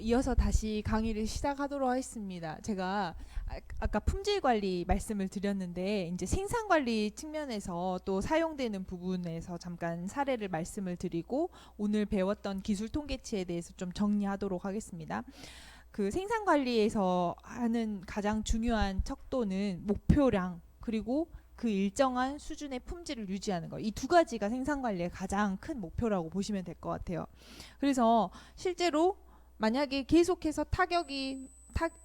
이어서 다시 강의를 시작하도록 하겠습니다. 제가 아까 품질 관리 말씀을 드렸는데 이제 생산 관리 측면에서 또 사용되는 부분에서 잠깐 사례를 말씀을 드리고 오늘 배웠던 기술 통계치에 대해서 좀 정리하도록 하겠습니다. 그 생산 관리에서 하는 가장 중요한 척도는 목표량 그리고 그 일정한 수준의 품질을 유지하는 거. 이 두 가지가 생산 관리의 가장 큰 목표라고 보시면 될 것 같아요. 그래서 실제로 만약에 계속해서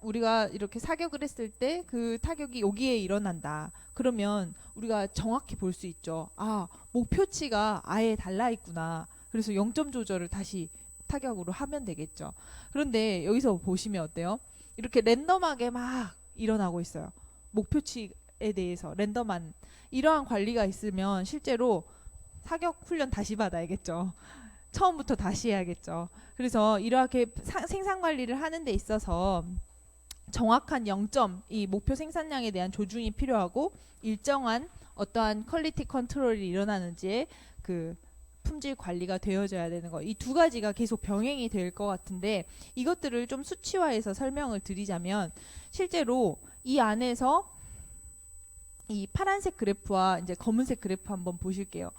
우리가 이렇게 사격을 했을 때 그 타격이 여기에 일어난다. 그러면 우리가 정확히 볼 수 있죠. 아, 목표치가 아예 달라 있구나. 그래서 0점 조절을 다시 타격으로 하면 되겠죠. 그런데 여기서 보시면 어때요? 이렇게 랜덤하게 막 일어나고 있어요. 목표치에 대해서 랜덤한 이러한 관리가 있으면 실제로 사격 훈련 다시 받아야겠죠. 처음부터 다시 해야겠죠. 그래서 이렇게 생산 관리를 하는 데 있어서 정확한 0점, 이 목표 생산량에 대한 조중이 필요하고 일정한 어떠한 퀄리티 컨트롤이 일어나는지에 그 품질 관리가 되어져야 되는 거. 이 두 가지가 계속 병행이 될 것 같은데 이것들을 좀 수치화해서 설명을 드리자면 실제로 이 안에서 이 파란색 그래프와 이제 검은색 그래프 한번 보실게요.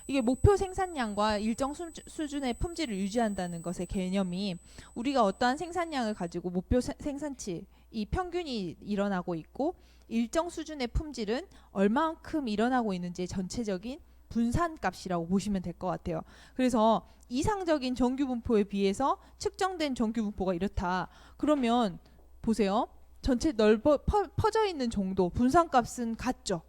이게 목표 생산량과 일정 수준의 품질을 유지한다는 것의 개념이 우리가 어떠한 생산량을 가지고 목표 생산치 이 평균이 일어나고 있고 일정 수준의 품질은 얼마만큼 일어나고 있는지의 전체적인 분산값이라고 보시면 될 것 같아요. 그래서 이상적인 정규 분포에 비해서 측정된 정규 분포가 이렇다. 그러면 보세요. 전체 퍼져 있는 정도 분산값은 같죠.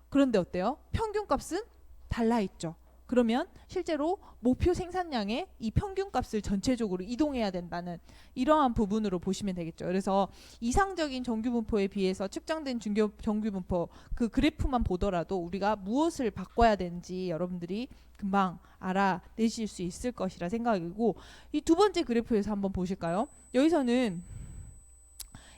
그런데 어때요? 평균값은 달라 있죠. 그러면 실제로 목표 생산량의 이 평균값을 전체적으로 이동해야 된다는 이러한 부분으로 보시면 되겠죠. 그래서 이상적인 정규 분포에 비해서 측정된 정규 분포 그 그래프만 보더라도 우리가 무엇을 바꿔야 되는지 여러분들이 금방 알아내실 수 있을 것이라 생각이고 이 두 번째 그래프에서 한번 보실까요? 여기서는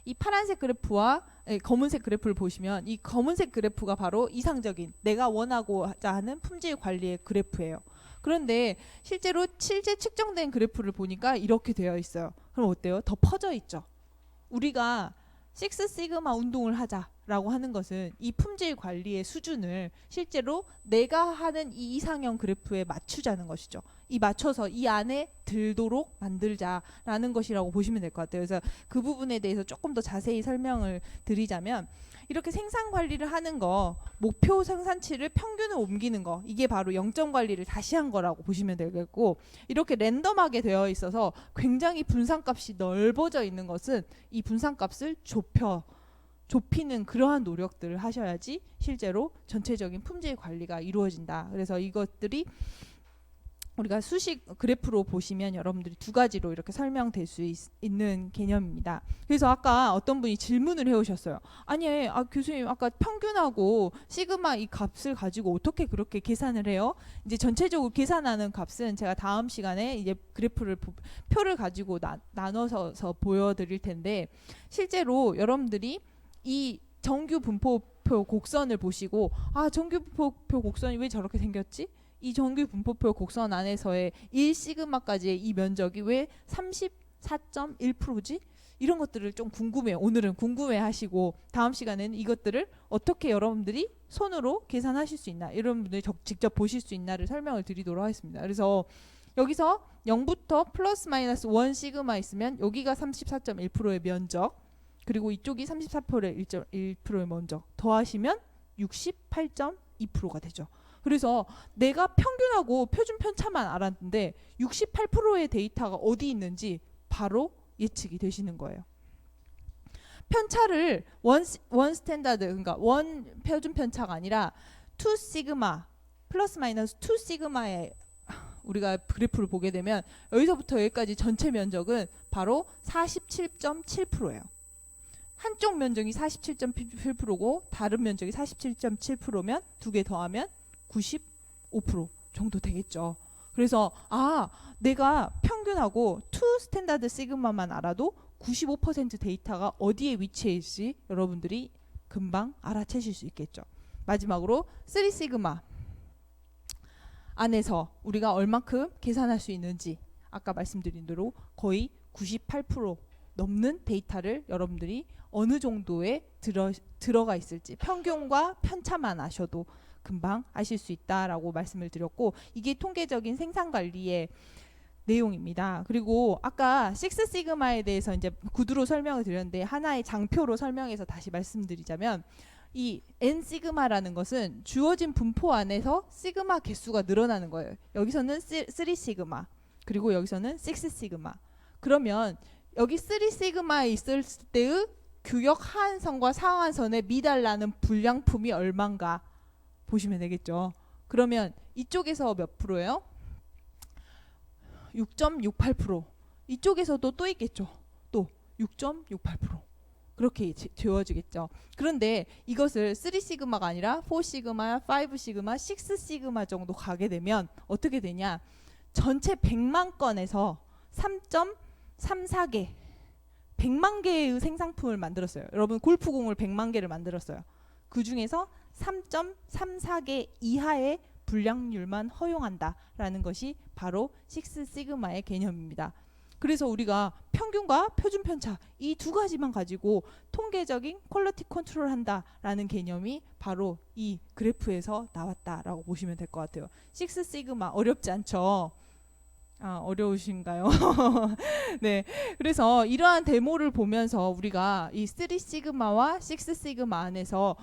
이 파란색 그래프와 검은색 그래프를 보시면 이 검은색 그래프가 바로 이상적인 내가 원하고자 하는 품질 관리의 그래프예요. 그런데 실제 측정된 그래프를 보니까 이렇게 되어 있어요. 그럼 어때요? 더 퍼져 있죠. 우리가 식스 시그마 운동을 하자라고 하는 것은 이 품질 관리의 수준을 실제로 내가 하는 이 이상형 그래프에 맞추자는 것이죠. 이 맞춰서 이 안에 들도록 만들자라는 것이라고 보시면 될 것 같아요. 그래서 그 부분에 대해서 조금 더 자세히 설명을 드리자면 이렇게 생산 관리를 하는 거 목표 생산치를 평균을 옮기는 거 이게 바로 0점 관리를 다시 한 거라고 보시면 되겠고 이렇게 랜덤하게 되어 있어서 굉장히 분산값이 넓어져 있는 것은 이 분산값을 좁히는 그러한 노력들을 하셔야지 실제로 전체적인 품질 관리가 이루어진다. 그래서 이것들이 우리가 수식 그래프로 보시면 여러분들이 두 가지로 이렇게 설명될 수 있는 개념입니다. 그래서 아까 어떤 분이 질문을 해오셨어요. 아니, 교수님 아까 평균하고 시그마 이 값을 가지고 어떻게 그렇게 계산을 해요? 이제 전체적으로 계산하는 값은 제가 다음 시간에 이제 표를 가지고 나눠서 보여드릴 텐데 실제로 여러분들이 이 정규 분포표 곡선을 보시고 정규 분포표 곡선이 왜 저렇게 생겼지? 이 정규 분포표 곡선 안에서의 1시그마까지의 이 면적이 왜 34.1%지? 이런 것들을 좀 궁금해요. 오늘은 궁금해 하시고 다음 시간에는 이것들을 어떻게 여러분들이 손으로 계산하실 수 있나 이런 분들이 직접 보실 수 있나를 설명을 드리도록 하겠습니다. 그래서 여기서 0부터 플러스 마이너스 1 시그마 있으면 여기가 34.1%의 면적 그리고 이쪽이 34%의 1.1%의 면적 더하시면 68.2%가 되죠. 그래서 내가 평균하고 표준 편차만 알았는데 68%의 데이터가 어디 있는지 바로 예측이 되시는 거예요. 편차를 원 스탠다드 그러니까 원 표준 편차가 아니라 2 시그마 플러스 마이너스 2 시그마의 우리가 그래프를 보게 되면 여기서부터 여기까지 전체 면적은 바로 47.7%예요. 한쪽 면적이 47.7%고 다른 면적이 47.7%면 두 개 더하면 95% 정도 되겠죠. 그래서 내가 평균하고 2 스탠다드 시그마만 알아도 95% 데이터가 어디에 위치해 있을지 여러분들이 금방 알아채실 수 있겠죠. 마지막으로 3 시그마 안에서 우리가 얼만큼 계산할 수 있는지 아까 말씀드린 대로 거의 98% 넘는 데이터를 여러분들이 어느 정도에 들어가 있을지 평균과 편차만 아셔도 금방 아실 수 있다라고 말씀을 드렸고, 이게 통계적인 생산 관리의 내용입니다. 그리고 아까 식스 시그마에 대해서 이제 구두로 설명을 드렸는데, 하나의 장표로 설명해서 다시 말씀드리자면, 이 n 시그마라는 것은 주어진 분포 안에서 시그마 개수가 늘어나는 거예요. 여기서는 3 시그마, 그리고 여기서는 6 시그마. 그러면 여기 3 시그마에 있을 때의 규격 하한선과 상한선에 미달나는 불량품이 얼마인가 보시면 되겠죠. 그러면 이쪽에서 몇 프로예요? 6.68%. 이쪽에서도 또 있겠죠. 또 6.68%. 그렇게 되어지겠죠. 그런데 이것을 3 시그마가 아니라 4 시그마, 5 시그마, 6 시그마 정도 가게 되면 어떻게 되냐? 전체 100만 건에서 3.34개, 100만 개의 생산품을 만들었어요. 여러분 골프공을 100만 개를 만들었어요. 그 중에서 3.34개 이하의 불량률만 허용한다라는 것이 바로 6 시그마의 개념입니다. 그래서 우리가 평균과 표준 편차 이 두 가지만 가지고 통계적인 퀄리티 컨트롤 한다라는 개념이 바로 이 그래프에서 나왔다라고 보시면 될 것 같아요. 6 시그마 어렵지 않죠? 어려우신가요? 네. 그래서 이러한 데모를 보면서 우리가 이 3 시그마와 6 시그마 안에서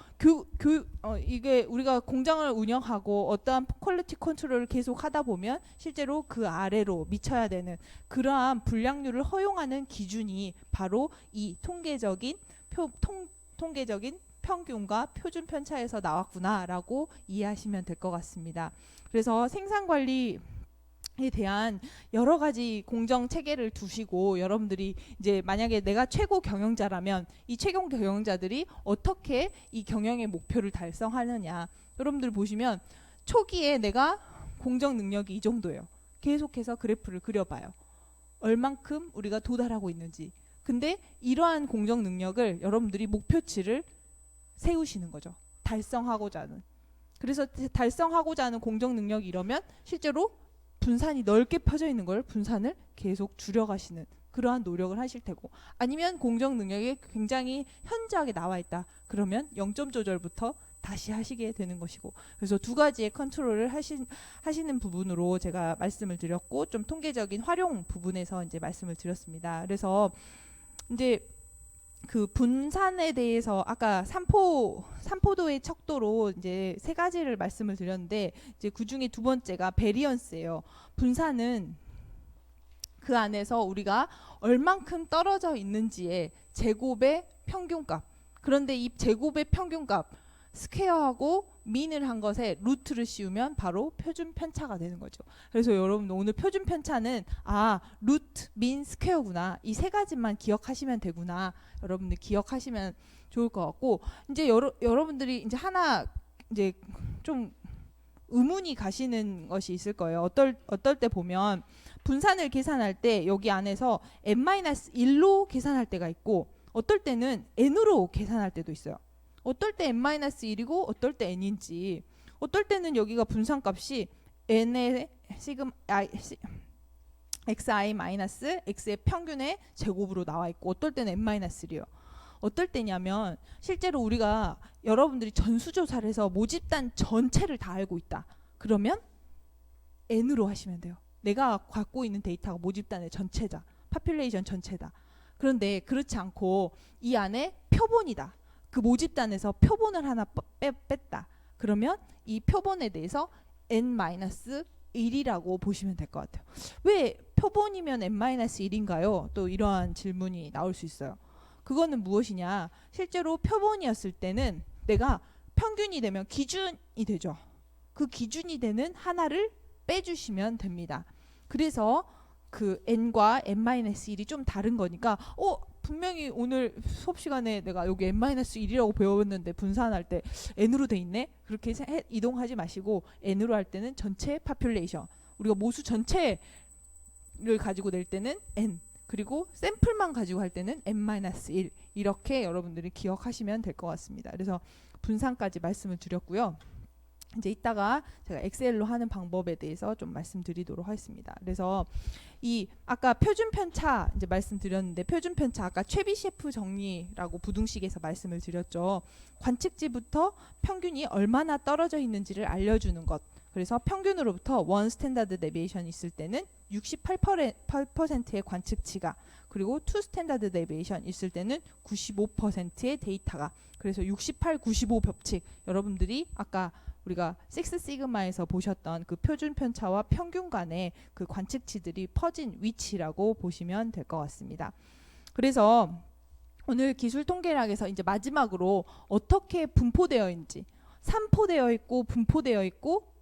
이게 우리가 공장을 운영하고 어떠한 퀄리티 컨트롤을 계속 하다 보면 실제로 그 아래로 미쳐야 되는 그러한 불량률을 허용하는 기준이 바로 이 통계적인 평균과 표준 편차에서 나왔구나라고 이해하시면 될 것 같습니다. 그래서 생산관리 에 대한 여러 가지 공정 체계를 두시고, 여러분들이 이제 만약에 내가 최고 경영자라면 이 최고 경영자들이 어떻게 이 경영의 목표를 달성하느냐, 여러분들 보시면 초기에 내가 공정 능력이 이 정도예요. 계속해서 그래프를 그려봐요. 얼만큼 우리가 도달하고 있는지. 근데 이러한 공정 능력을 여러분들이 목표치를 세우시는 거죠. 달성하고자 하는. 그래서 달성하고자 하는 공정 능력이 이러면 실제로 분산이 넓게 펴져 있는 걸 분산을 계속 줄여가시는 그러한 노력을 하실 테고, 아니면 공정 능력이 굉장히 현저하게 나와 있다. 그러면 0점 조절부터 다시 하시게 되는 것이고, 그래서 두 가지의 컨트롤을 하시는 부분으로 제가 말씀을 드렸고, 좀 통계적인 활용 부분에서 이제 말씀을 드렸습니다. 그래서 이제 그 분산에 대해서 아까 삼포도의 척도로 이제 세 가지를 말씀을 드렸는데, 이제 그 중에 두 번째가 베리언스예요. 분산은 그 안에서 우리가 얼만큼 떨어져 있는지의 제곱의 평균값. 그런데 이 제곱의 평균값 스퀘어하고 민을 한 것에 루트를 씌우면 바로 표준 편차가 되는 거죠. 그래서 여러분 오늘 표준 편차는 루트, 민, 스퀘어구나. 이 세 가지만 기억하시면 되구나. 여러분들 기억하시면 좋을 것 같고, 이제 여러분들이 이제 하나 이제 좀 의문이 가시는 것이 있을 거예요. 어떨 때 보면 분산을 계산할 때 여기 안에서 n-1로 계산할 때가 있고, 어떨 때는 n으로 계산할 때도 있어요. 어떨 때 n-1이고 어떨 때 n인지, 어떨 때는 여기가 분산값이 n의 xi-x의 평균의 제곱으로 나와 있고, 어떨 때는 n-1이에요. 어떨 때냐면 실제로 우리가 여러분들이 전수조사를 해서 모집단 전체를 다 알고 있다. 그러면 n으로 하시면 돼요. 내가 갖고 있는 데이터가 모집단의 전체다. 파퓰레이션 전체다. 그런데 그렇지 않고 이 안에 표본이다. 그 모집단에서 표본을 하나 뺐다. 그러면 이 표본에 대해서 n-1이라고 보시면 될 것 같아요. 왜 표본이면 n-1인가요? 또 이러한 질문이 나올 수 있어요. 그거는 무엇이냐? 실제로 표본이었을 때는 내가 평균이 되면 기준이 되죠. 그 기준이 되는 하나를 빼주시면 됩니다. 그래서 그 n과 n-1이 좀 다른 거니까 분명히 오늘 수업 시간에 내가 여기 n-1이라고 배웠는데 분산할 때 n으로 돼 있네? 그렇게 이동하지 마시고 n으로 할 때는 전체 파퓰레이션, 우리가 모수 전체를 가지고 낼 때는 n, 그리고 샘플만 가지고 할 때는 n-1 이렇게 여러분들이 기억하시면 될 것 같습니다. 그래서 분산까지 말씀을 드렸고요. 이제 이따가 제가 엑셀로 하는 방법에 대해서 좀 말씀드리도록 하겠습니다. 그래서 이 아까 표준 편차 이제 말씀드렸는데, 표준 편차 아까 최비셰프 정리라고 부등식에서 말씀을 드렸죠. 관측지부터 평균이 얼마나 떨어져 있는지를 알려주는 것. 그래서 평균으로부터 원 스탠다드 데비에이션 있을 때는 68%의 관측치가, 그리고 투 스탠다드 데비에이션 있을 때는 95%의 데이터가, 그래서 68, 95 법칙, 여러분들이 아까 우리가 식스 시그마에서 보셨던 그 표준 편차와 평균 간의 그 관측치들이 퍼진 위치라고 보시면 될 것 같습니다. 그래서 오늘 기술 통계학에서 이제 마지막으로 어떻게 분포되어 있는지, 산포되어 있고 분포되어 있고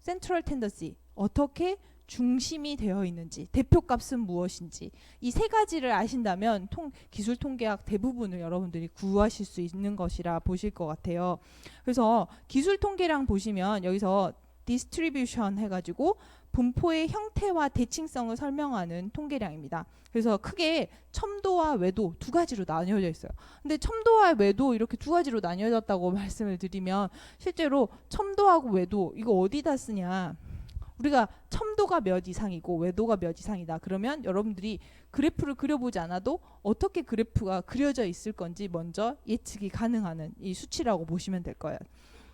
센트럴 텐더시, 어떻게 중심이 되어 있는지, 대표값은 무엇인지, 이 세 가지를 아신다면 기술 통계학 대부분을 여러분들이 구하실 수 있는 것이라 보실 것 같아요. 그래서 기술 통계랑 보시면 여기서 디스트리뷰션 해가지고 분포의 형태와 대칭성을 설명하는 통계량입니다. 그래서 크게 첨도와 외도 두 가지로 나뉘어져 있어요. 근데 첨도와 외도 이렇게 두 가지로 나뉘어졌다고 말씀을 드리면, 실제로 첨도하고 외도 이거 어디다 쓰냐, 우리가 첨도가 몇 이상이고 외도가 몇 이상이다 그러면 여러분들이 그래프를 그려보지 않아도 어떻게 그래프가 그려져 있을 건지 먼저 예측이 가능한 이 수치라고 보시면 될 거예요.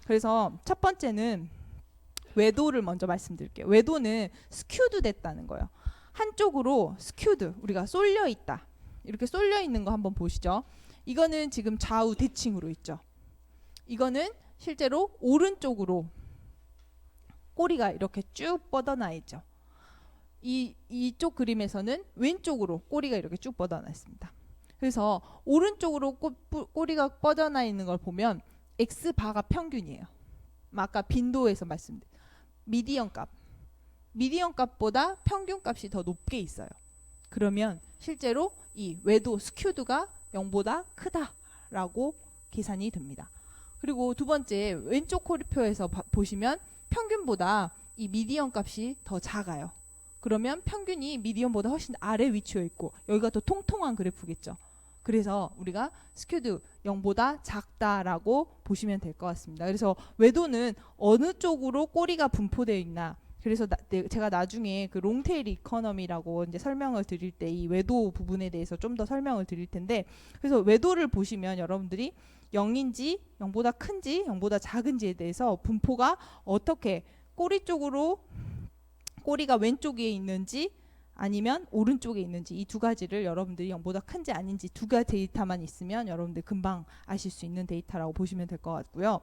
그래서 첫 번째는 외도를 먼저 말씀드릴게요. 외도는 스큐드 됐다는 거예요. 한쪽으로 스큐드, 우리가 쏠려 있다, 이렇게 쏠려 있는 거 한번 보시죠. 이거는 지금 좌우 대칭으로 있죠. 이거는 실제로 오른쪽으로 꼬리가 이렇게 쭉 뻗어나 있죠. 이쪽 그림에서는 왼쪽으로 꼬리가 이렇게 쭉 뻗어나 있습니다. 그래서 오른쪽으로 꼬리가 뻗어나 있는 걸 보면 X바가 평균이에요. 아까 빈도에서 말씀드린 미디언 값, 미디언 값보다 평균 값이 더 높게 있어요. 그러면 실제로 이 외도 스큐드가 0보다 크다라고 계산이 됩니다. 그리고 두 번째, 왼쪽 코리표에서 보시면 평균보다 이 미디언 값이 더 작아요. 그러면 평균이 미디언보다 훨씬 아래 위치해 있고 여기가 더 통통한 그래프겠죠. 그래서 우리가 스큐드 0보다 작다라고 보시면 될 것 같습니다. 그래서 외도는 어느 쪽으로 꼬리가 분포되어 있나, 그래서 제가 나중에 그 롱테일 이코노미라고 이제 설명을 드릴 때 이 외도 부분에 대해서 좀 더 설명을 드릴 텐데, 그래서 외도를 보시면 여러분들이 0인지 0보다 큰지 0보다 작은지에 대해서 분포가 어떻게 꼬리 쪽으로, 꼬리가 왼쪽에 있는지 아니면 오른쪽에 있는지, 이 두 가지를 여러분들이 0보다 큰지 아닌지 두 가지 데이터만 있으면 여러분들 금방 아실 수 있는 데이터라고 보시면 될 것 같고요.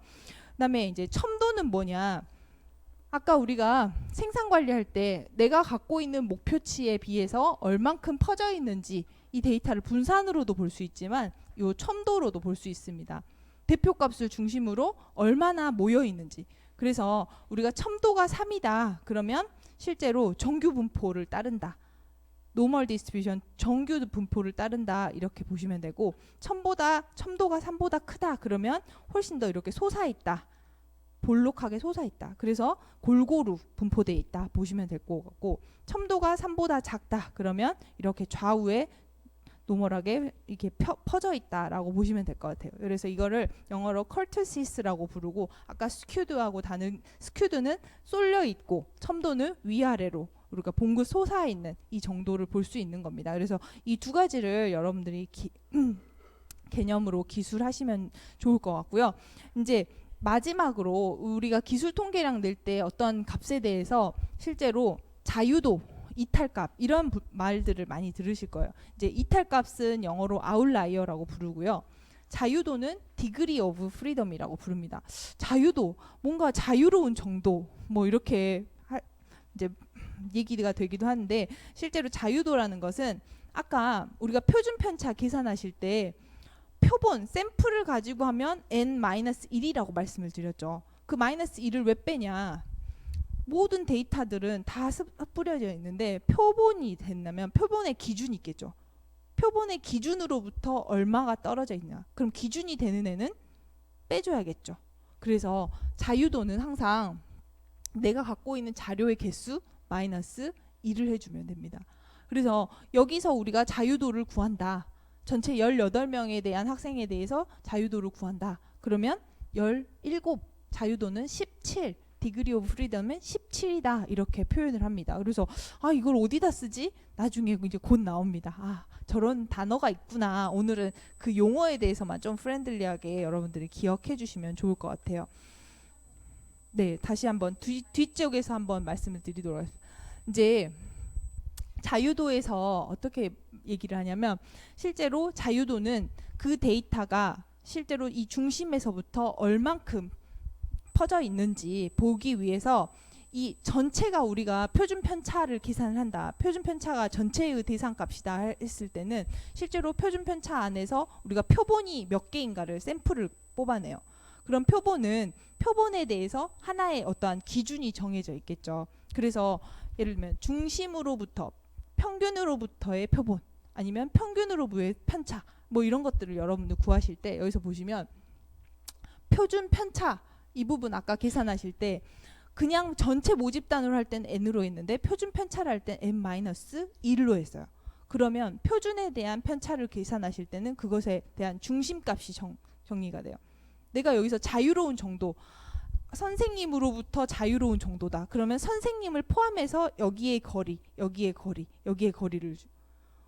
그다음에 이제 첨도는 뭐냐, 아까 우리가 생산 관리할 때 내가 갖고 있는 목표치에 비해서 얼만큼 퍼져 있는지 이 데이터를 분산으로도 볼 수 있지만 이 첨도로도 볼 수 있습니다. 대표값을 중심으로 얼마나 모여 있는지. 그래서 우리가 첨도가 3이다 그러면 실제로 정규 분포를 따른다, 노멀 디스트리뷰션 정규 분포를 따른다 이렇게 보시면 되고, 첨도가 3보다 크다 그러면 훨씬 더 이렇게 솟아있다, 볼록하게 솟아있다, 그래서 골고루 분포되어 있다 보시면 될 것 같고, 첨도가 3보다 작다 그러면 이렇게 좌우에 노멀하게 이렇게 퍼져 있다라고 보시면 될 것 같아요. 그래서 이거를 영어로 커터시스라고 부르고, 아까 스큐드하고 다른 스큐드는 쏠려 있고 첨도는 위아래로 우리가 봉긋 솟아 있는 이 정도를 볼 수 있는 겁니다. 그래서 이 두 가지를 여러분들이 개념으로 기술하시면 좋을 것 같고요. 이제 마지막으로 우리가 기술 통계량 낼 때 어떤 값에 대해서 실제로 자유도, 이탈값 이런 말들을 많이 들으실 거예요. 이제 이탈값은 영어로 아웃라이어라고 부르고요. 자유도는 디그리 오브 프리덤이라고 부릅니다. 자유도, 뭔가 자유로운 정도, 뭐 이렇게 이제 얘기가 되기도 하는데, 실제로 자유도라는 것은 아까 우리가 표준 편차 계산하실 때 표본, 샘플을 가지고 하면 n-1이라고 말씀을 드렸죠. 그 -1을 왜 빼냐? 모든 데이터들은 다 뿌려져 있는데 표본이 된다면 표본의 기준이 있겠죠. 표본의 기준으로부터 얼마가 떨어져 있냐. 그럼 기준이 되는 애는 빼줘야겠죠. 그래서 자유도는 항상 내가 갖고 있는 자료의 개수 -1을 해주면 됩니다. 그래서 여기서 우리가 자유도를 구한다. 전체 18명에 대한 학생에 대해서 자유도를 구한다. 그러면 17 자유도는 17, 디그리 오브 프리덤은 17이다 이렇게 표현을 합니다. 그래서 이걸 어디다 쓰지? 나중에 이제 곧 나옵니다. 저런 단어가 있구나. 오늘은 그 용어에 대해서만 좀 프렌들리하게 여러분들이 기억해 주시면 좋을 것 같아요. 네, 다시 한번 뒤쪽에서 한번 말씀을 드리도록 하겠습니다. 이제 자유도에서 어떻게 얘기를 하냐면 실제로 자유도는 그 데이터가 실제로 이 중심에서부터 얼만큼 퍼져 있는지 보기 위해서 이 전체가 우리가 표준 편차를 계산을 한다. 표준 편차가 전체의 대상값이다 했을 때는 실제로 표준 편차 안에서 우리가 표본이 몇 개인가를 샘플을 뽑아내요. 그럼 표본에 대해서 하나의 어떠한 기준이 정해져 있겠죠. 그래서 예를 들면 중심으로부터 평균으로부터의 표본 아니면 평균으로부터의 편차 뭐 이런 것들을 여러분들 구하실 때 여기서 보시면 표준 편차 이 부분 아까 계산하실 때 그냥 전체 모집단으로 할 때는 n으로 했는데 표준 편차를 할 때는 n-1로 했어요. 그러면 표준에 대한 편차를 계산하실 때는 그것에 대한 중심값이 정리가 돼요. 내가 여기서 자유로운 정도 선생님으로부터 자유로운 정도다. 그러면 선생님을 포함해서 여기의 거리, 여기의 거리, 여기의 거리를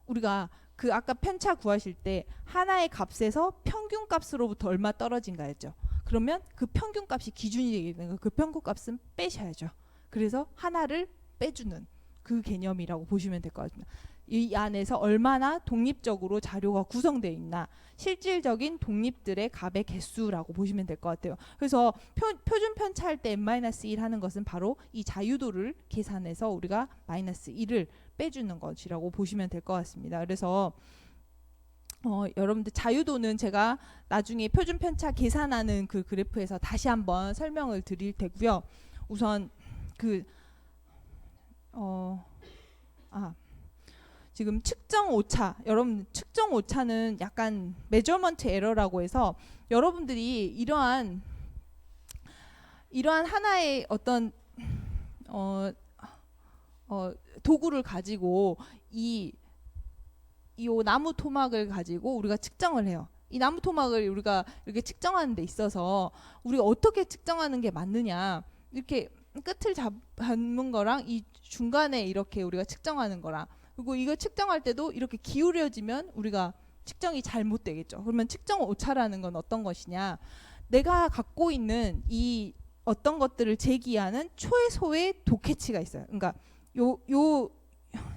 우리가 그 아까 편차 구하실 때 하나의 값에서 평균값으로부터 얼마 떨어진가 했죠. 그러면 그 평균값이 기준이 되게 되는 거예요. 그 평균값은 빼셔야죠. 그래서 하나를 빼주는 그 개념이라고 보시면 될 것 같습니다. 이 안에서 얼마나 독립적으로 자료가 구성되어 있나 실질적인 독립들의 값의 개수라고 보시면 될 것 같아요. 그래서 표준 편차할 때 n-1 하는 것은 바로 이 자유도를 계산해서 우리가 -1을 빼주는 것이라고 보시면 될 것 같습니다. 그래서 여러분들 자유도는 제가 나중에 표준 편차 계산하는 그 그래프에서 다시 한번 설명을 드릴 테고요. 우선 지금 측정 오차, 여러분 측정 오차는 약간 메저먼트 에러라고 해서 여러분들이 이러한 하나의 어떤 도구를 가지고 이 나무 토막을 가지고 우리가 측정을 해요. 이 나무 토막을 우리가 이렇게 측정하는 데 있어서 우리가 어떻게 측정하는 게 맞느냐 이렇게 끝을 잡는 거랑 이 중간에 이렇게 우리가 측정하는 거랑 그리고 이거 측정할 때도 이렇게 기울여지면 우리가 측정이 잘못되겠죠. 그러면 측정 오차라는 건 어떤 것이냐 내가 갖고 있는 이 어떤 것들을 제기하는 최소의 독해치가 있어요. 그러니까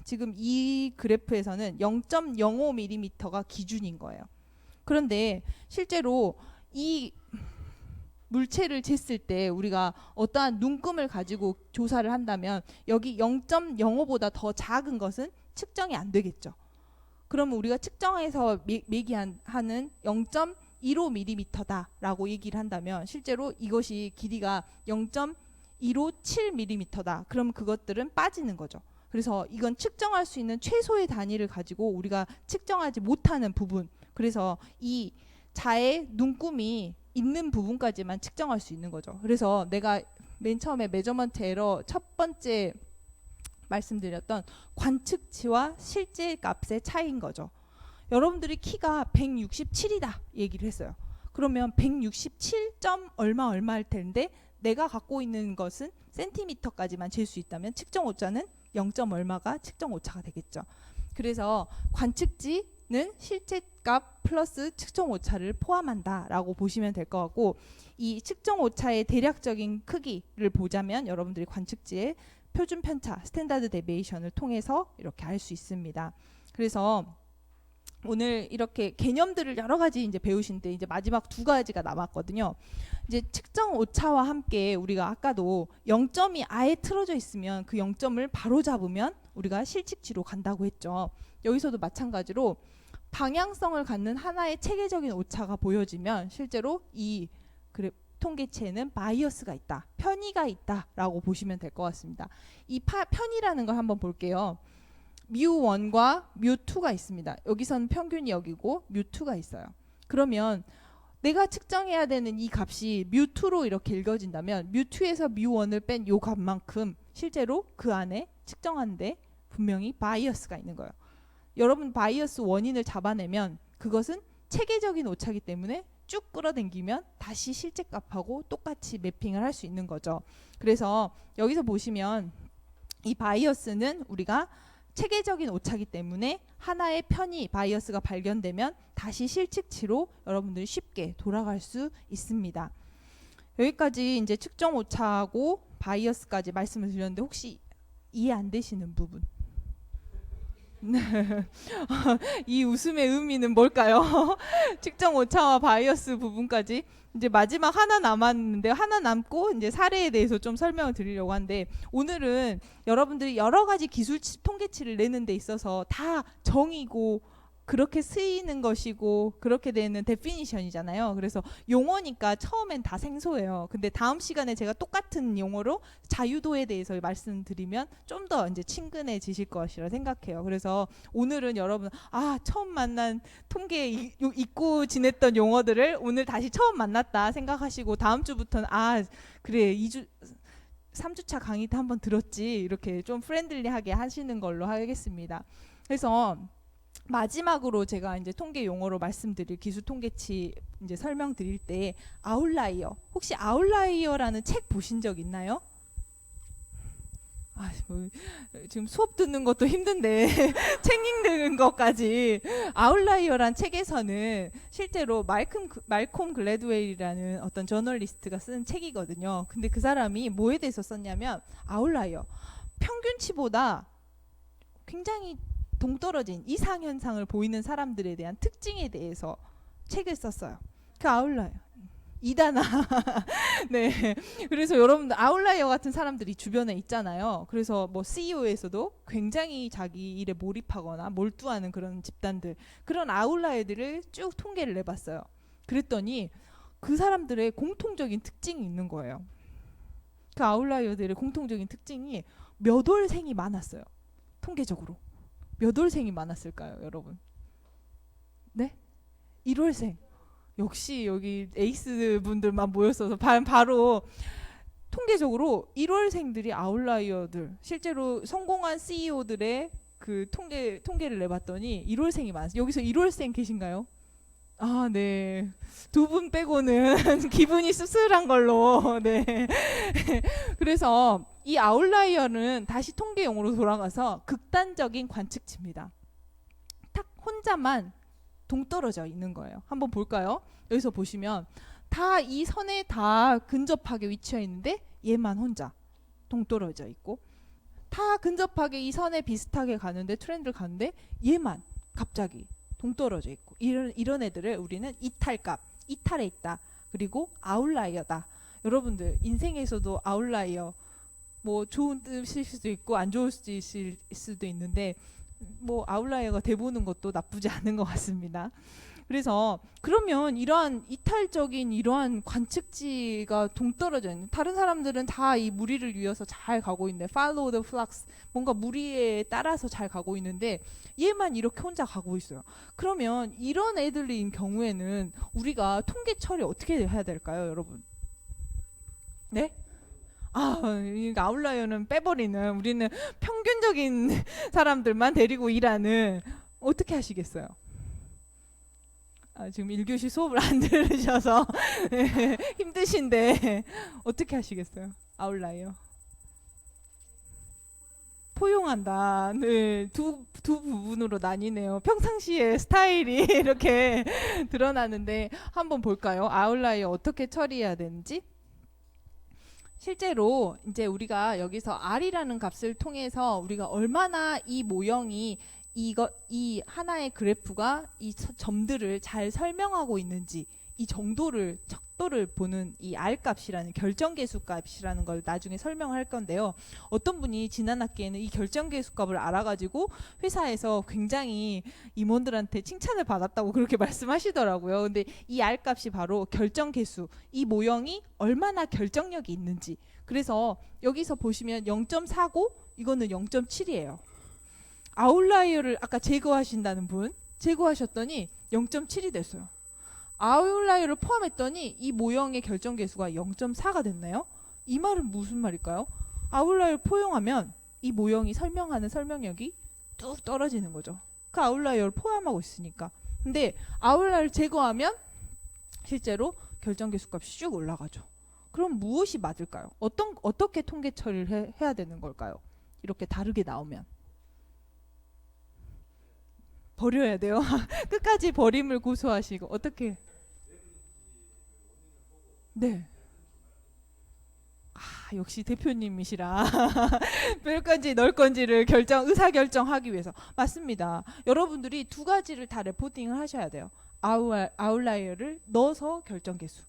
지금 이 그래프에서는 0.05mm가 기준인 거예요. 그런데 실제로 이 물체를 쟀을 때 우리가 어떠한 눈금을 가지고 조사를 한다면 여기 0.05보다 더 작은 것은 측정이 안 되겠죠. 그러면 우리가 측정해서 매기하는 0.15mm다라고 얘기를 한다면 실제로 이것이 길이가 0.157mm다. 그럼 그것들은 빠지는 거죠. 그래서 이건 측정할 수 있는 최소의 단위를 가지고 우리가 측정하지 못하는 부분 그래서 이 자의 눈금이 있는 부분까지만 측정할 수 있는 거죠. 그래서 내가 맨 처음에 메저먼트 에러 첫 번째 말씀드렸던 관측치와 실제 값의 차이인 거죠. 여러분들이 키가 167이다 얘기를 했어요. 그러면 167점 얼마일 텐데 내가 갖고 있는 것은 센티미터까지만 잴 수 있다면 측정 오차는 0. 얼마가 측정 오차가 되겠죠. 그래서 관측지는 실제 값 플러스 측정 오차를 포함한다라고 보시면 될 것 같고 이 측정 오차의 대략적인 크기를 보자면 여러분들이 관측지의 표준 편차 스탠다드 데비에이션을 통해서 이렇게 알 수 있습니다. 그래서 오늘 이렇게 개념들을 여러 가지 이제 배우신데 이제 마지막 두 가지가 남았거든요. 이제 측정 오차와 함께 우리가 아까도 0점이 아예 틀어져 있으면 그 0점을 바로 잡으면 우리가 실측지로 간다고 했죠. 여기서도 마찬가지로 방향성을 갖는 하나의 체계적인 오차가 보여지면 실제로 이 통계체에는 바이어스가 있다, 편의가 있다라고 보시면 될 것 같습니다. 이 편의라는 걸 한번 볼게요. 뮤1과 뮤2가 있습니다. 여기서는 평균이 여기고 뮤2가 있어요. 그러면 내가 측정해야 되는 이 값이 뮤2로 이렇게 읽어진다면 뮤2에서 뮤1을 뺀 요 값만큼 실제로 그 안에 측정하는데 분명히 바이어스가 있는 거예요. 여러분 바이어스 원인을 잡아내면 그것은 체계적인 오차이기 때문에 쭉 끌어당기면 다시 실제값하고 똑같이 매핑을 할 수 있는 거죠. 그래서 여기서 보시면 이 바이어스는 우리가 체계적인 오차기 때문에 하나의 편이 바이어스가 발견되면 다시 실측치로 여러분들이 쉽게 돌아갈 수 있습니다. 여기까지 이제 측정 오차하고 바이어스까지 말씀을 드렸는데 혹시 이해 안 되시는 부분? 이 웃음의 의미는 뭘까요? 측정 오차와 바이어스 부분까지 이제 마지막 하나 남았는데 하나 남고 이제 사례에 대해서 좀 설명을 드리려고 하는데 오늘은 여러분들이 여러 가지 기술 통계치를 내는 데 있어서 다 정의고 그렇게 쓰이는 것이고 그렇게 되는 데피니션이잖아요. 그래서 용어니까 처음엔 다 생소해요. 근데 다음 시간에 제가 똑같은 용어로 자유도에 대해서 말씀드리면 좀 더 이제 친근해지실 것이라 생각해요. 그래서 오늘은 여러분 처음 만난 통계 잊고 지냈던 용어들을 오늘 다시 처음 만났다 생각하시고 다음 주부터는 그래 3주차 강의 때 한번 들었지 이렇게 좀 프렌들리하게 하시는 걸로 하겠습니다. 그래서 마지막으로 제가 이제 통계 용어로 말씀드릴 기술 통계치 이제 설명드릴 때 아웃라이어, 혹시 아웃라이어라는 책 보신 적 있나요? 지금 수업 듣는 것도 힘든데 책 읽는 것까지. 아웃라이어란 책에서는 실제로 말콤 글래드웰이라는 어떤 저널리스트가 쓴 책이거든요. 근데 그 사람이 뭐에 대해서 썼냐면 아웃라이어, 평균치보다 굉장히 동떨어진 이상현상을 보이는 사람들에 대한 특징에 대해서 책을 썼어요. 그 아웃라이어 이다나 네. 그래서 여러분들 아웃라이어 같은 사람들이 주변에 있잖아요. 그래서 뭐 CEO에서도 굉장히 자기 일에 몰입하거나 몰두하는 그런 집단들, 그런 아웃라이어들을 쭉 통계를 내봤어요. 그랬더니 그 사람들의 공통적인 특징이 있는 거예요. 그 아웃라이어들의 공통적인 특징이 몇 월생이 많았어요. 통계적으로 몇 월생이 많았을까요, 여러분? 네? 1월생. 역시 여기 에이스 분들만 모였어서 바로 통계적으로 1월생들이 아웃라이어들, 실제로 성공한 CEO들의 그 통계를 내봤더니 1월생이 많았어요. 여기서 1월생 계신가요? 네. 두 분 빼고는 기분이 씁쓸한 걸로. 네. 그래서 이 아웃라이어는 다시 통계 용어로 돌아가서 극단적인 관측치입니다. 딱 혼자만 동떨어져 있는 거예요. 한번 볼까요? 여기서 보시면 다 이 선에 다 근접하게 위치해 있는데 얘만 혼자 동떨어져 있고, 다 근접하게 이 선에 비슷하게 가는데 트렌드를 가는데 얘만 갑자기 동떨어져 있고, 이런 애들을 우리는 이탈값, 이탈에 있다, 그리고 아웃라이어다. 여러분들 인생에서도 아웃라이어 뭐 좋은 뜻일 수도 있고 안 좋을 수도 있는데 뭐 아웃라이어가 돼보는 것도 나쁘지 않은 것 같습니다. 그래서 그러면 이러한 이탈적인 이러한 관측지가 동떨어져 있는, 다른 사람들은 다 이 무리를 이어서 잘 가고 있는데 follow the flocks, 뭔가 무리에 따라서 잘 가고 있는데 얘만 이렇게 혼자 가고 있어요. 그러면 이런 애들인 경우에는 우리가 통계 처리 어떻게 해야 될까요, 여러분? 네? 아웃라이어는 빼버리는, 우리는 평균적인 사람들만 데리고 일하는, 어떻게 하시겠어요? 지금 1교시 수업을 안 들으셔서 힘드신데 어떻게 하시겠어요? 아웃라이어 포용한다. 네, 두 부분으로 나뉘네요. 평상시에 스타일이 이렇게 드러나는데 한번 볼까요? 아웃라이어 어떻게 처리해야 되는지. 실제로 이제 우리가 여기서 R이라는 값을 통해서 우리가 얼마나 이 모형이 이 하나의 그래프가 이 점들을 잘 설명하고 있는지, 이 척도를 보는 이 R값이라는 결정계수 값이라는 걸 나중에 설명할 건데요. 어떤 분이 지난 학기에는 이 결정계수 값을 알아가지고 회사에서 굉장히 임원들한테 칭찬을 받았다고 그렇게 말씀하시더라고요. 근데 이 R값이 바로 결정계수, 이 모형이 얼마나 결정력이 있는지. 그래서 여기서 보시면 0.49, 이거는 0.7이에요. 아웃라이어를 아까 제거하신다는 분 제거하셨더니 0.7이 됐어요. 아웃라이어를 포함했더니 이 모형의 결정계수가 0.4가 됐나요? 이 말은 무슨 말일까요? 아웃라이어를 포용하면 이 모형이 설명하는 설명력이 뚝 떨어지는 거죠. 그 아웃라이어를 포함하고 있으니까. 근데 아웃라이어를 제거하면 실제로 결정계수 값이 쭉 올라가죠. 그럼 무엇이 맞을까요? 어떻게 통계 처리를 해야 되는 걸까요? 이렇게 다르게 나오면 버려야 돼요. 끝까지 버림을 고수하시고 어떻게? 네. 역시 대표님이시라 뺄 건지 넣을 건지를 의사결정하기 위해서 맞습니다. 여러분들이 두 가지를 다 레포팅을 하셔야 돼요. 아웃라이어를 넣어서 결정계수,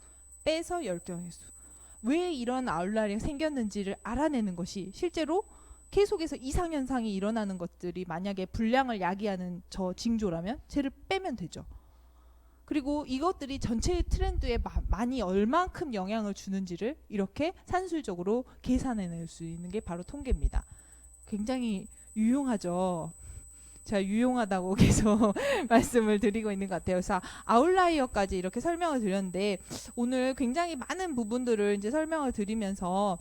빼서 결정계수. 왜 이런 아웃라이어가 생겼는지를 알아내는 것이 실제로 계속해서 이상현상이 일어나는 것들이 만약에 불량을 야기하는 저 징조라면 쟤를 빼면 되죠. 그리고 이것들이 전체 트렌드에 많이 얼만큼 영향을 주는지를 이렇게 산술적으로 계산해낼 수 있는 게 바로 통계입니다. 굉장히 유용하죠. 제가 유용하다고 계속 말씀을 드리고 있는 것 같아요. 그래서 아웃라이어까지 이렇게 설명을 드렸는데 오늘 굉장히 많은 부분들을 이제 설명을 드리면서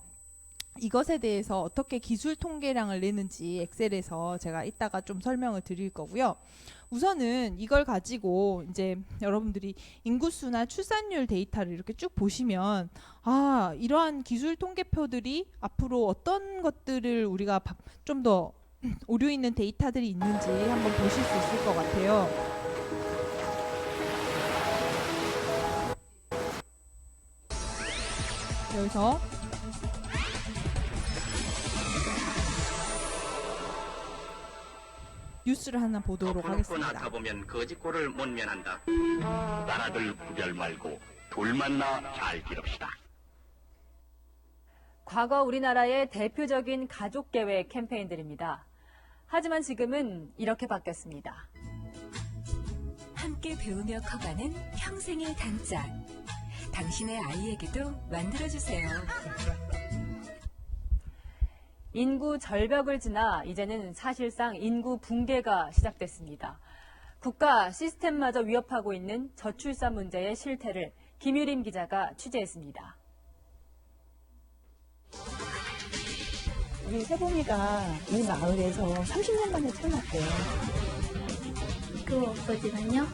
이것에 대해서 어떻게 기술 통계량을 내는지 엑셀에서 제가 이따가 좀 설명을 드릴 거고요. 우선은 이걸 가지고 이제 여러분들이 인구수나 출산율 데이터를 이렇게 쭉 보시면 이러한 기술 통계표들이 앞으로 어떤 것들을 우리가 좀 더 오류 있는 데이터들이 있는지 한번 보실 수 있을 것 같아요. 여기서 뉴스를 하나 보도록 하겠습니다. 가보면 거짓골을 못 면한다. 나라들 구별 말고 둘 만나 잘 기릅시다. 과거 우리나라의 대표적인 가족계획 캠페인들입니다. 하지만 지금은 이렇게 바뀌었습니다. 함께 배우며 커가는 평생의 단짝. 당신의 아이에게도 만들어주세요. 인구 절벽을 지나 이제는 사실상 인구 붕괴가 시작됐습니다. 국가 시스템마저 위협하고 있는 저출산 문제의 실태를 김유림 기자가 취재했습니다. 우리 세봉이가 이 마을에서 30년 만에 태어났대요. 그 없어지면요?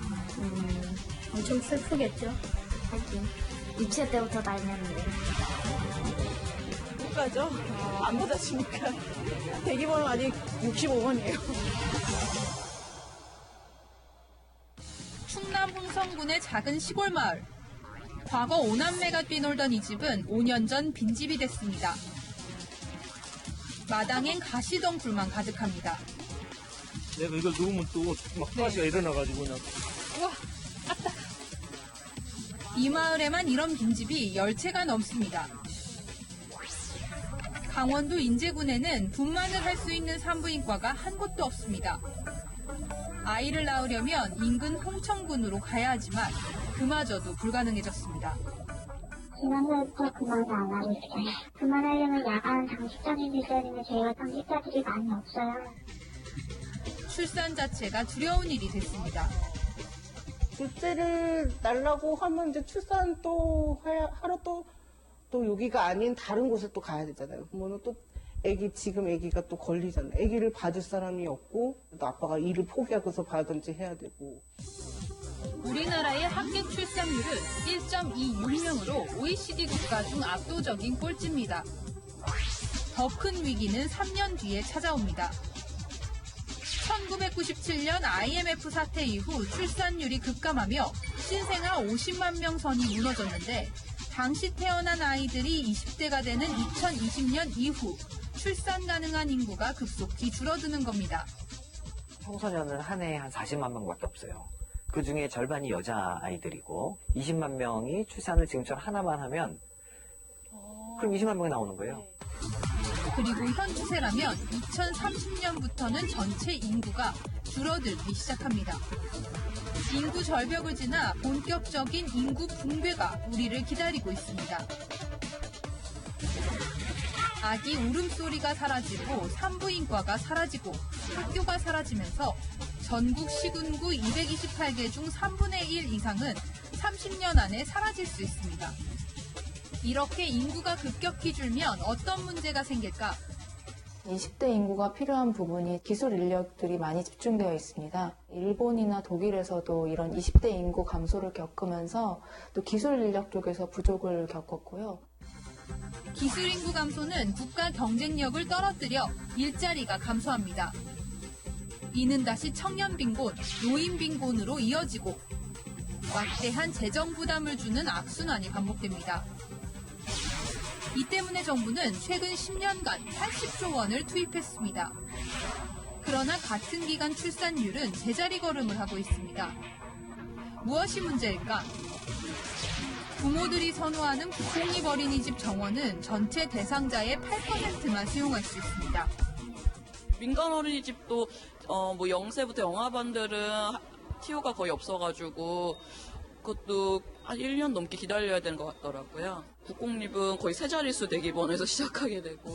엄청 슬프겠죠? 하긴 유치원 때부터 다녔는데. 못 가죠? 안 받아주니까. 대기번호 아직 65번이에요. 충남 홍성군의 작은 시골 마을. 과거 5남매가 뛰놀던 이 집은 5년 전 빈집이 됐습니다. 마당엔 가시덩굴만 가득합니다. 내가 이걸 누우면 또 막 가시가 일어나가지고 그냥. 우와, 아따. 이 마을에만 이런 빈집이 10채가 넘습니다. 강원도 인제군에는 분만을 할 수 있는 산부인과가 한 곳도 없습니다. 아이를 낳으려면 인근 홍천군으로 가야 하지만 그마저도 불가능해졌습니다. 지난달부터 그만을 안 하고 있어요. 그만하려면 야간 당직자들이 있어야 되는데 저희가 당직자들이 많이 없어요. 출산 자체가 두려운 일이 됐습니다. 둘째를 낳으려고 하면 이제 출산 또 하러 또 여기가 아닌 다른 곳에 또 가야 되잖아요. 그러면 또 지금 아기가 또 걸리잖아요. 아기를 봐줄 사람이 없고 또 아빠가 일을 포기하고서 봐든지 해야 되고. 우리나라의 합계 출산율은 1.26명으로 OECD 국가 중 압도적인 꼴찌입니다. 더 큰 위기는 3년 뒤에 찾아옵니다. 1997년 IMF 사태 이후 출산율이 급감하며 신생아 50만 명 선이 무너졌는데 당시 태어난 아이들이 20대가 되는 2020년 이후 출산 가능한 인구가 급속히 줄어드는 겁니다. 청소년은 한 해에 한 40만 명밖에 없어요. 그 중에 절반이 여자아이들이고 20만 명이 출산을 지금처럼 하나만 하면 그럼 20만 명이 나오는 거예요. 그리고 현 추세라면 2030년부터는 전체 인구가 줄어들기 시작합니다. 인구 절벽을 지나 본격적인 인구 붕괴가 우리를 기다리고 있습니다. 아기 울음소리가 사라지고 산부인과가 사라지고 학교가 사라지면서 전국 시군구 228개 중 3분의 1 이상은 30년 안에 사라질 수 있습니다. 이렇게 인구가 급격히 줄면 어떤 문제가 생길까? 20대 인구가 필요한 부분이 기술 인력들이 많이 집중되어 있습니다. 일본이나 독일에서도 이런 20대 인구 감소를 겪으면서 또 기술 인력 쪽에서 부족을 겪었고요. 기술 인구 감소는 국가 경쟁력을 떨어뜨려 일자리가 감소합니다. 이는 다시 청년 빈곤, 노인 빈곤으로 이어지고 막대한 재정 부담을 주는 악순환이 반복됩니다. 이 때문에 정부는 최근 10년간 80조 원을 투입했습니다. 그러나 같은 기간 출산율은 제자리 걸음을 하고 있습니다. 무엇이 문제일까? 부모들이 선호하는 국공립 어린이집 정원은 전체 대상자의 8%만 수용할 수 있습니다. 민간 어린이집도 뭐 0세부터 영아반들은 티오가 거의 없어가지고 그것도 한 1년 넘게 기다려야 되는 것 같더라고요. 국공립은 거의 세 자릿수 대기번에서 시작하게 되고.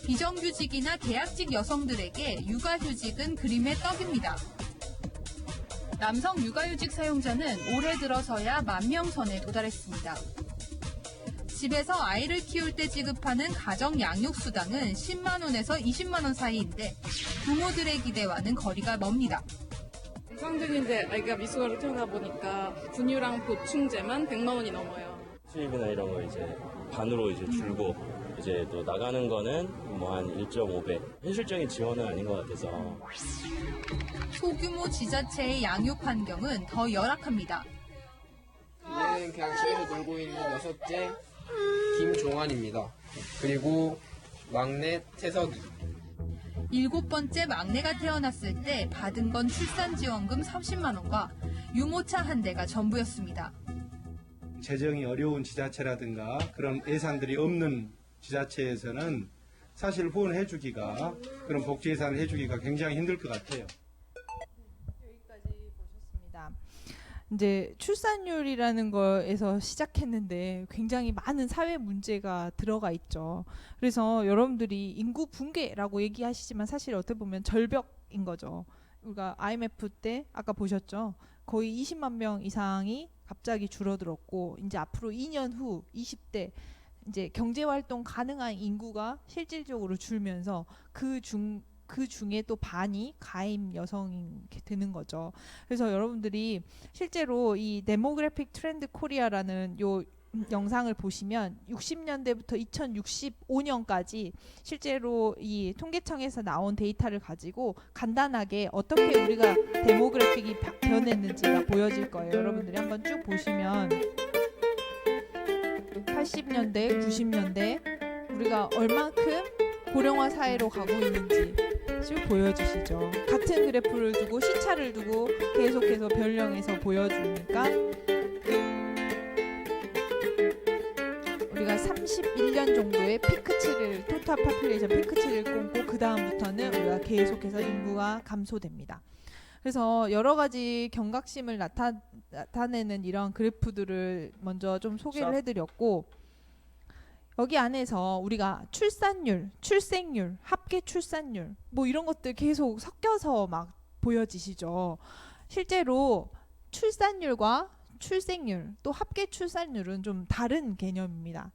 비정규직이나 계약직 여성들에게 육아휴직은 그림의 떡입니다. 남성 육아휴직 사용자는 올해 들어서야 10,000명 선에 도달했습니다. 집에서 아이를 키울 때 지급하는 가정 양육수당은 10만 원에서 20만 원 사이인데 부모들의 기대와는 거리가 멉니다. 정상적인데 아이가 미숙아로 태어나 보니까 분유랑 보충제만 100만 원이 넘어요. 수입이나 이런 거 이제 반으로 이제 줄고 이제 또 나가는 거는 뭐 한 1.5배. 현실적인 지원은 아닌 것 같아서. 소규모 지자체의 양육 환경은 더 열악합니다. 얘는 그냥 집에서 놀고 있는 6째 김종환입니다. 그리고 막내 태석이. 7번째 막내가 태어났을 때 받은 건 출산지원금 30만 원과 유모차 한 대가 전부였습니다. 재정이 어려운 지자체라든가 그런 예산들이 없는 지자체에서는 사실 후원해주기가 그런 복지 예산을 해주기가 굉장히 힘들 것 같아요. 여기까지 보셨습니다. 이제 출산율이라는 거에서 시작했는데 굉장히 많은 사회 문제가 들어가 있죠. 그래서 여러분들이 인구 붕괴라고 얘기하시지만 사실 어떻게 보면 절벽인 거죠. 우리가 IMF 때 아까 보셨죠. 거의 20만 명 이상이 갑자기 줄어들었고 이제 앞으로 2년 후 20대 이제 경제 활동 가능한 인구가 실질적으로 줄면서 그 중에 또 반이 가임 여성이 되는 거죠. 그래서 여러분들이 실제로 이 데모그래픽 트렌드 코리아라는 요 영상을 보시면 60년대부터 2065년까지 실제로 이 통계청에서 나온 데이터를 가지고 간단하게 어떻게 우리가 데모그래픽이 변했는지가 보여질 거예요. 여러분들이 한번 쭉 보시면 80년대, 90년대 우리가 얼만큼 고령화 사회로 가고 있는지 쭉 보여주시죠. 같은 그래프를 두고 시차를 두고 계속해서 변령해서 보여주니까 우리가 31년 정도의 피크치를 토탈 파퓰레이션 피크치를 꼽고 그 다음부터는 우리가 계속해서 인구가 감소됩니다. 그래서 여러 가지 경각심을 나타내는 이런 그래프들을 먼저 좀 소개를 해드렸고 여기 안에서 우리가 출산율, 출생률, 합계 출산율 뭐 이런 것들 계속 섞여서 막 보여지시죠. 실제로 출산율과 출생률 또 합계 출산율은 좀 다른 개념입니다.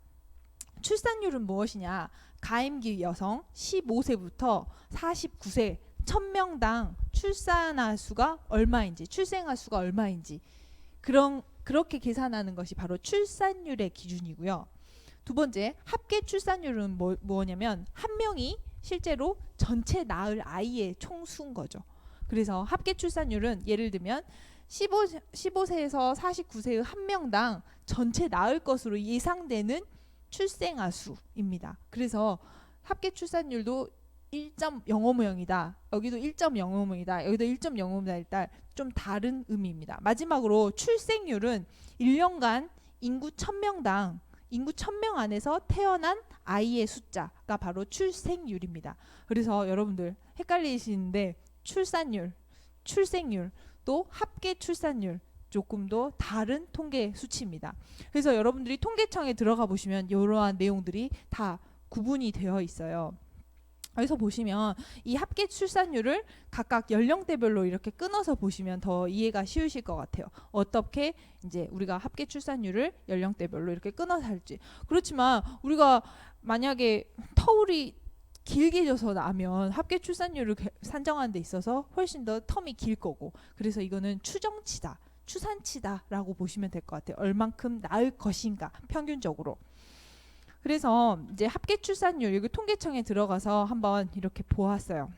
출산율은 무엇이냐? 가임기 여성 15세부터 49세 1000명당 출산아 수가 얼마인지 출생아 수가 얼마인지 그렇게 계산하는 것이 바로 출산율의 기준이고요. 두 번째 합계 출산율은 뭐냐면 한 명이 실제로 전체 낳을 아이의 총수인 거죠. 그래서 합계 출산율은 예를 들면 15세에서 49세의 한 명당 전체 낳을 것으로 예상되는 출생아 수입니다. 그래서 합계 출산율도 1.050이다. 여기도 1.050이다. 여기도 1.050이다. 일단 좀 다른 의미입니다. 마지막으로 출생률은 1년간 인구 1000명당 인구 1000명 안에서 태어난 아이의 숫자가 바로 출생률입니다. 그래서 여러분들 헷갈리시는데 출산율, 출생률 또 합계 출산율 조금 더 다른 통계 수치입니다. 그래서 여러분들이 통계청에 들어가 보시면 이러한 내용들이 다 구분이 되어 있어요. 여기서 보시면 이 합계 출산율을 각각 연령대별로 이렇게 끊어서 보시면 더 이해가 쉬우실 것 같아요. 어떻게 이제 우리가 합계 출산율을 연령대별로 이렇게 끊어서 할지. 그렇지만 우리가 만약에 터울이 길게 져서 나면 합계 출산율을 산정하는 데 있어서 훨씬 더 텀이 길 거고, 그래서 이거는 추정치다, 추산치다라고 보시면 될 것 같아요. 얼만큼 나을 것인가 평균적으로. 그래서 이제 합계 출산율 여기 통계청에 들어가서 한번 이렇게 보았어요.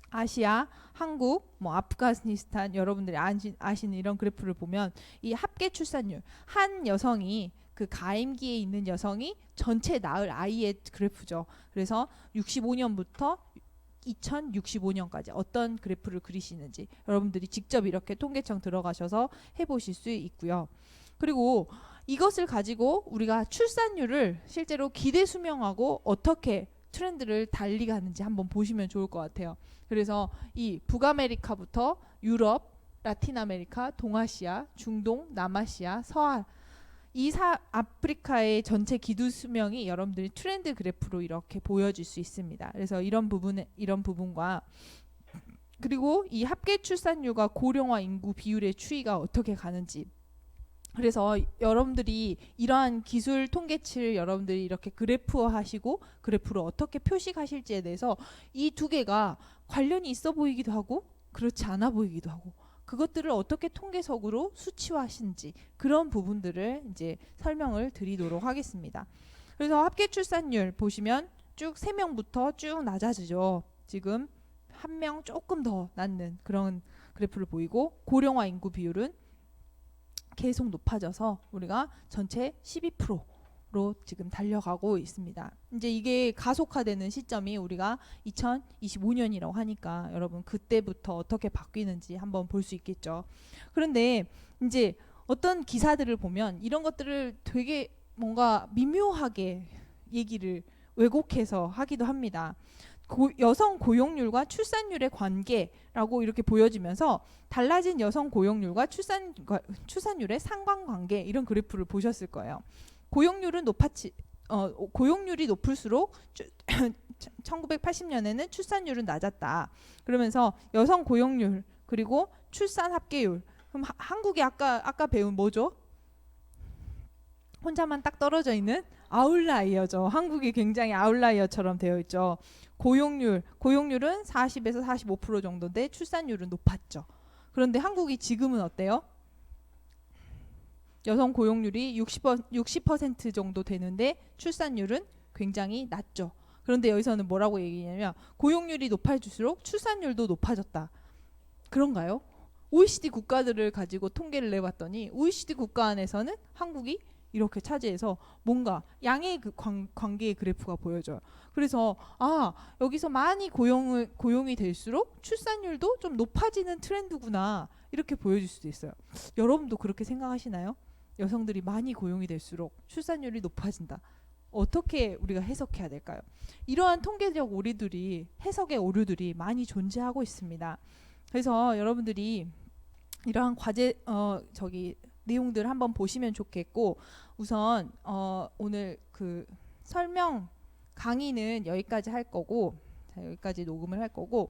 아시아, 한국, 뭐 아프가니스탄, 여러분들이 아시는 이런 그래프를 보면 이 합계 출산율, 한 여성이 그 가임기에 있는 여성이 전체 낳을 아이의 그래프죠. 그래서 65년부터 2065년까지 어떤 그래프를 그리시는지 여러분들이 직접 이렇게 통계청 들어가셔서 해보실 수 있고요. 그리고 이것을 가지고 우리가 출산율을 실제로 기대 수명하고 어떻게 트렌드를 달리 가는지 한번 보시면 좋을 것 같아요. 그래서 이 북아메리카부터 유럽, 라틴 아메리카, 동아시아, 중동, 남아시아, 서아, 이 아프리카의 전체 기두 수명이 여러분들이 트렌드 그래프로 이렇게 보여질 수 있습니다. 그래서 이런 부분과 그리고 이 합계 출산율과 고령화 인구 비율의 추이가 어떻게 가는지, 그래서 여러분들이 이러한 기술 통계치를 여러분들이 이렇게 그래프화하시고 그래프로 어떻게 표식하실지에 대해서 이 두 개가 관련이 있어 보이기도 하고 그렇지 않아 보이기도 하고, 그것들을 어떻게 통계적으로 수치화하시는지 그런 부분들을 이제 설명을 드리도록 하겠습니다. 그래서 합계 출산율 보시면 쭉 3명부터 쭉 낮아지죠. 지금 1명 조금 더 낳는 그런 그래프를 보이고, 고령화 인구 비율은 계속 높아져서 우리가 전체 12%로 지금 달려가고 있습니다. 이제 이게 가속화되는 시점이 우리가 2025년이라고 하니까 여러분 그때부터 어떻게 바뀌는지 한번 볼 수 있겠죠. 그런데 이제 어떤 기사들을 보면 이런 것들을 되게 뭔가 미묘하게 얘기를 왜곡해서 하기도 합니다. 여성 고용률과 출산율의 관계라고 이렇게 보여지면서 달라진 여성 고용률과 출산율의 상관관계, 이런 그래프를 보셨을 거예요. 고용률이 높을수록 1980년에는 출산율은 낮았다. 그러면서 여성 고용률 그리고 출산 합계율, 그럼 한국이 아까 배운 뭐죠? 혼자만 딱 떨어져 있는 아웃라이어죠. 한국이 굉장히 아웃라이어처럼 되어 있죠. 고용률은 40에서 45% 정도인데 출산율은 높았죠. 그런데 한국이 지금은 어때요? 여성 고용률이 60% 정도 되는데 출산율은 굉장히 낮죠. 그런데 여기서는 뭐라고 얘기하냐면 고용률이 높아질수록 출산율도 높아졌다. 그런가요? OECD 국가들을 가지고 통계를 내봤더니 OECD 국가 안에서는 한국이 이렇게 차지해서 뭔가 양의 그 관계의 그래프가 보여져요. 그래서 여기서 많이 고용이 될수록 출산율도 좀 높아지는 트렌드구나, 이렇게 보여질 수도 있어요. 여러분도 그렇게 생각하시나요? 여성들이 많이 고용이 될수록 출산율이 높아진다. 어떻게 우리가 해석해야 될까요? 이러한 통계적 해석의 오류들이 많이 존재하고 있습니다. 그래서 여러분들이 이러한 내용들 한번 보시면 좋겠고, 우선 오늘 그 설명 강의는 여기까지 할 거고, 여기까지 녹음을 할 거고,